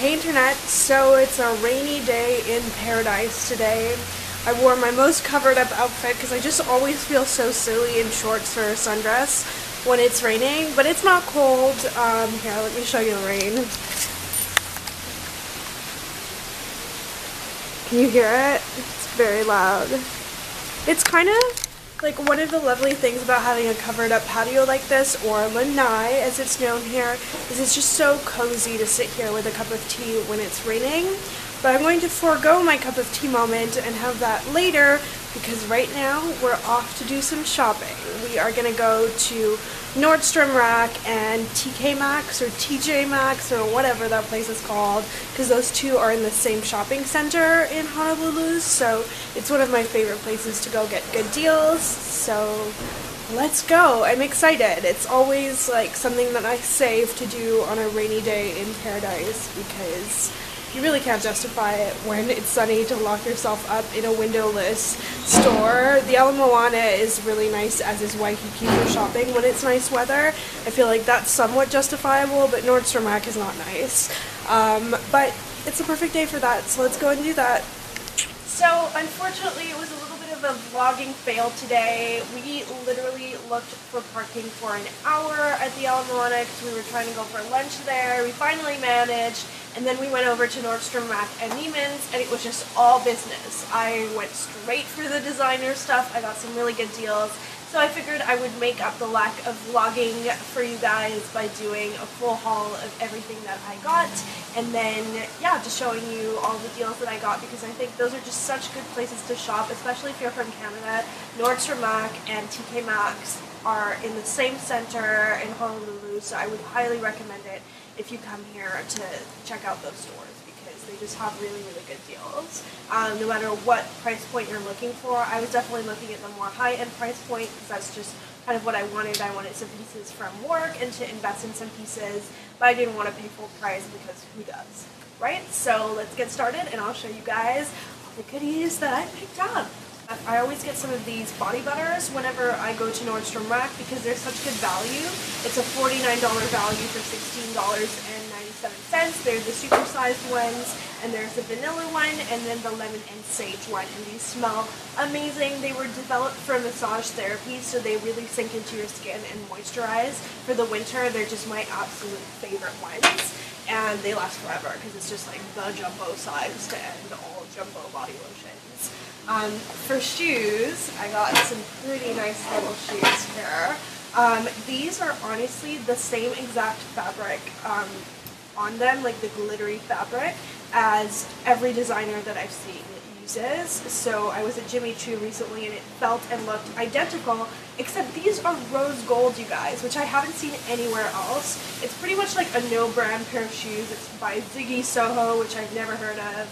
Hey internet, so it's a rainy day in paradise today. I wore my most covered up outfit because I just always feel so silly in shorts or a sundress when it's raining, but it's not cold. Here, let me show you the rain. Can you hear it? It's very loud. It's kind of like one of the lovely things about having a covered up patio like this, or lanai as it's known here, is it's just so cozy to sit here with a cup of tea when it's raining. But I'm going to forego my cup of tea moment and have that later because right now we're off to do some shopping. We are going to go to Nordstrom Rack and TK Maxx or TJ Maxx or whatever that place is called, because those two are in the same shopping center in Honolulu, so it's one of my favorite places to go get good deals. So let's go. I'm excited. It's always like something that I save to do on a rainy day in paradise because you really can't justify it when it's sunny to lock yourself up in a windowless store. The Elle is really nice, as is Waikiki for shopping when it's nice weather. I feel like that's somewhat justifiable, but Nordstrom Rack is not nice. But it's a perfect day for that, so let's go and do that. So unfortunately it was a little bit of a vlogging fail today. We literally looked for parking for an hour at the Elle because we were trying to go for lunch there. We finally managed. And then we went over to Nordstrom Rack and Neiman's, and it was just all business. I went straight for the designer stuff. I got some really good deals. So I figured I would make up the lack of vlogging for you guys by doing a full haul of everything that I got. And then, yeah, just showing you all the deals that I got, because I think those are just such good places to shop, especially if you're from Canada. Nordstrom Rack and TK Maxx are in the same center in Honolulu, so I would highly recommend it if you come here to check out those stores, because they just have really, really good deals. No matter what price point you're looking for, I was definitely looking at the more high-end price point because that's just kind of what I wanted. I wanted some pieces from work and to invest in some pieces, but I didn't want to pay full price because who does, right? So let's get started and I'll show you guys all the goodies that I picked up. I always get some of these body butters whenever I go to Nordstrom Rack because they're such good value. It's a $49 value for $16.97. They're the super-sized ones, and there's the vanilla one, and then the lemon and sage one. And these smell amazing. They were developed for massage therapy, so they really sink into your skin and moisturize. For the winter, they're just my absolute favorite ones. And they last forever because it's just like the jumbo size to end all jumbo body lotions. For shoes, I got some pretty nice little shoes here. These are honestly the same exact fabric on them, like the glittery fabric, as every designer that I've seen uses. So I was at Jimmy Choo recently and it felt and looked identical, except these are rose gold, you guys, which I haven't seen anywhere else. It's pretty much like a no-brand pair of shoes. It's by Ziggy Soho, which I've never heard of.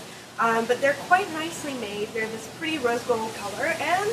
But they're quite nicely made. They're this pretty rose gold color, and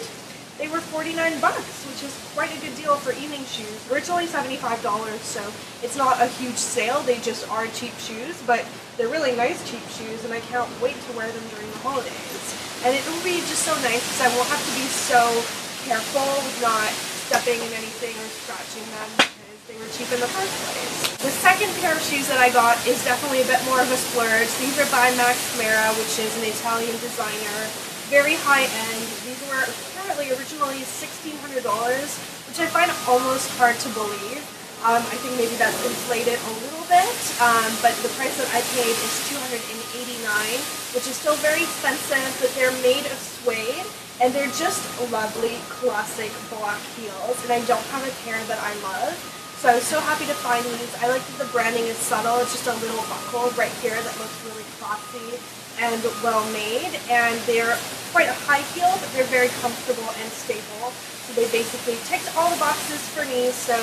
they were $49, which is quite a good deal for evening shoes. Originally $75, so it's not a huge sale. They just are cheap shoes, but they're really nice cheap shoes, and I can't wait to wear them during the holidays. And it will be just so nice because I won't have to be so careful with not stepping in anything or scratching them, because they were cheap in the first place. The second pair of shoes that I got is definitely a bit more of a splurge. These are by Maxx, which is an Italian designer. Very high end. These were apparently originally $1,600, which I find almost hard to believe. I think maybe that's inflated a little bit, but the price that I paid is $289, which is still very expensive, but they're made of suede, and they're just lovely, classic black heels, and I don't have a pair that I love. So I was so happy to find these. I like that the branding is subtle. It's just a little buckle right here that looks really classy and well made. And they're quite a high heel, but they're very comfortable and stable. So they basically ticked all the boxes for me, so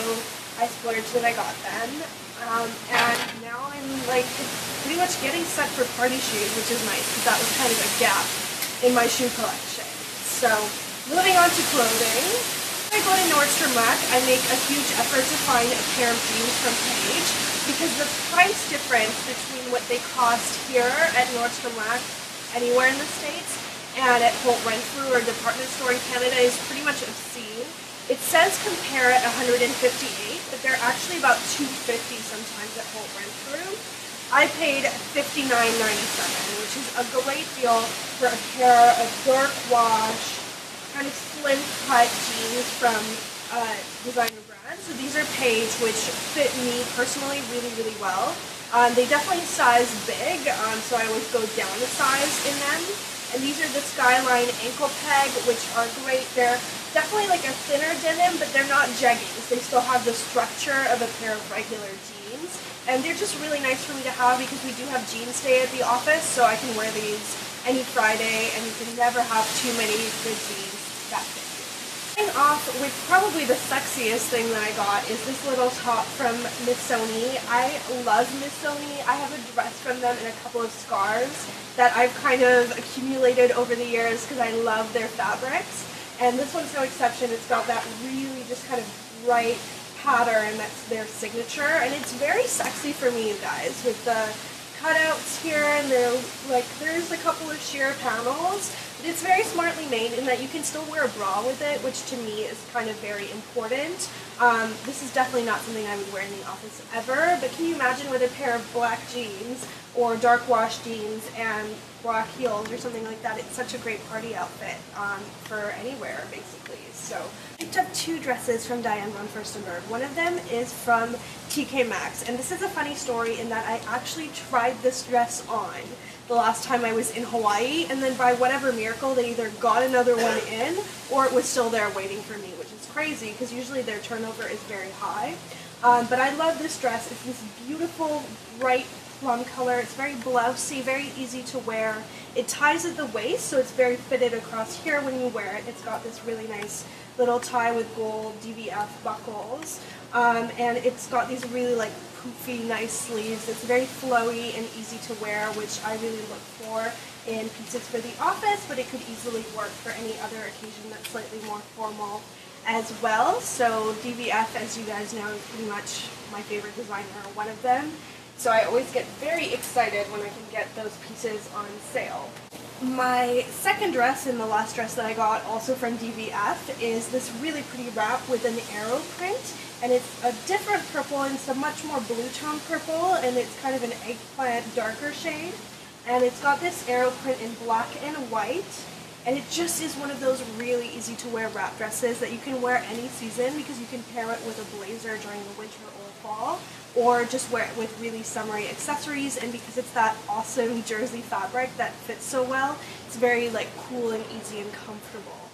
I splurged and I got them. And now I'm like pretty much getting set for party shoes, which is nice because that was kind of a gap in my shoe collection. So moving on to clothing. When I go to Nordstrom Rack, I make a huge effort to find a pair of jeans from Paige because the price difference between what they cost here at Nordstrom Rack anywhere in the States and at Holt Renfrew or department store in Canada is pretty much obscene. It says compare at $158, but they're actually about $250 sometimes at Holt Renfrew. I paid $59.97, which is a great deal for a pair of dark wash, kind of slim cut jeans from designer brands. So these are Paige, which fit me personally really well. They definitely size big, so I always go down a size in them. And these are the Skyline ankle peg, which are great. They're definitely like a thinner denim, but they're not jeggings. They still have the structure of a pair of regular jeans. And they're just really nice for me to have because we do have jeans day at the office, so I can wear these any Friday, and you can never have too many good jeans that fit you. Starting off with probably the sexiest thing that I got is this little top from Missoni. I love Missoni. I have a dress from them and a couple of scarves that I've kind of accumulated over the years because I love their fabrics. And this one's no exception. It's got that really just kind of bright pattern that's their signature, and it's very sexy for me, you guys, with the cutouts here, and there's a couple of sheer panels, but it's very smartly made in that you can still wear a bra with it, which to me is kind of very important. This is definitely not something I would wear in the office ever, but can you imagine with a pair of black jeans or dark wash jeans and black heels or something like that? It's such a great party outfit for anywhere, basically. So I picked up two dresses from Diane von Furstenberg. One of them is from TK Maxx, and this is a funny story in that I actually tried this dress on the last time I was in Hawaii, and then by whatever miracle they either got another one in or it was still there waiting for me, which is crazy because usually their turnover is very high. But I love this dress. It's this beautiful bright plum color. It's very blousey, very easy to wear. It ties at the waist, so it's very fitted across here when you wear it. It's got this really nice little tie with gold DVF buckles, and it's got these really like poofy, nice sleeves. It's very flowy and easy to wear, which I really look for in pieces for the office, but it could easily work for any other occasion that's slightly more formal as well. So DVF, as you guys know, is pretty much my favorite designer, one of them. So I always get very excited when I can get those pieces on sale. My second dress, and the last dress that I got also from DVF, is this really pretty wrap with an arrow print, and it's a different purple, and it's a much more blue tone purple, and it's kind of an eggplant darker shade, and it's got this arrow print in black and white, and it just is one of those really easy to wear wrap dresses that you can wear any season because you can pair it with a blazer during the winter or fall, or just wear it with really summery accessories. And because it's that awesome jersey fabric that fits so well, it's very like cool and easy and comfortable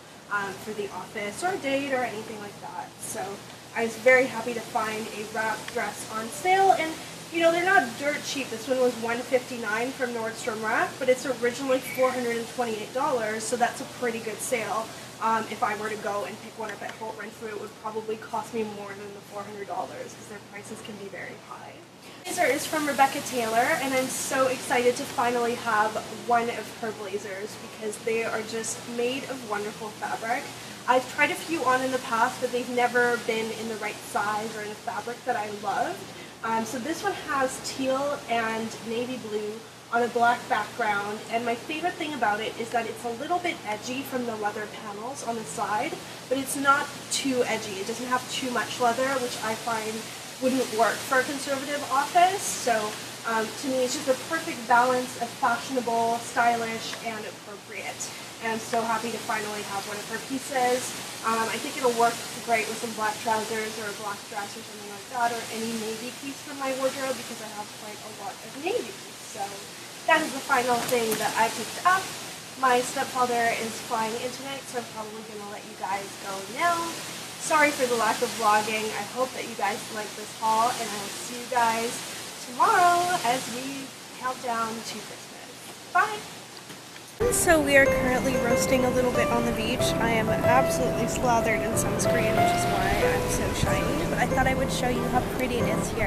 for the office or a date or anything like that. So I was very happy to find a wrap dress on sale, and you know, they're not dirt cheap. This one was $159 from Nordstrom Rack, but it's originally $428, so that's a pretty good sale. If I were to go and pick one up at Holt Renfrew, it would probably cost me more than the $400 because their prices can be very high. This blazer is from Rebecca Taylor, and I'm so excited to finally have one of her blazers because they are just made of wonderful fabric. I've tried a few on in the past, but they've never been in the right size or in a fabric that I loved. So this one has teal and navy blue on a black background, and my favorite thing about it is that it's a little bit edgy from the leather panels on the side, but it's not too edgy. It doesn't have too much leather, which I find wouldn't work for a conservative office. So to me, it's just a perfect balance of fashionable, stylish, and appropriate. And I'm so happy to finally have one of her pieces. I think it'll work great with some black trousers or a black dress or something like that, or any navy piece from my wardrobe because I have quite a lot of navies. So that is the final thing that I picked up. My stepfather is flying in tonight, so I'm probably going to let you guys go now. Sorry for the lack of vlogging. I hope that you guys like this haul, and I will see you guys tomorrow as we count down to Christmas. Bye! So we are currently roasting a little bit on the beach. I am absolutely slathered in sunscreen, which is why I'm so shiny, but I thought I would show you how pretty it is here.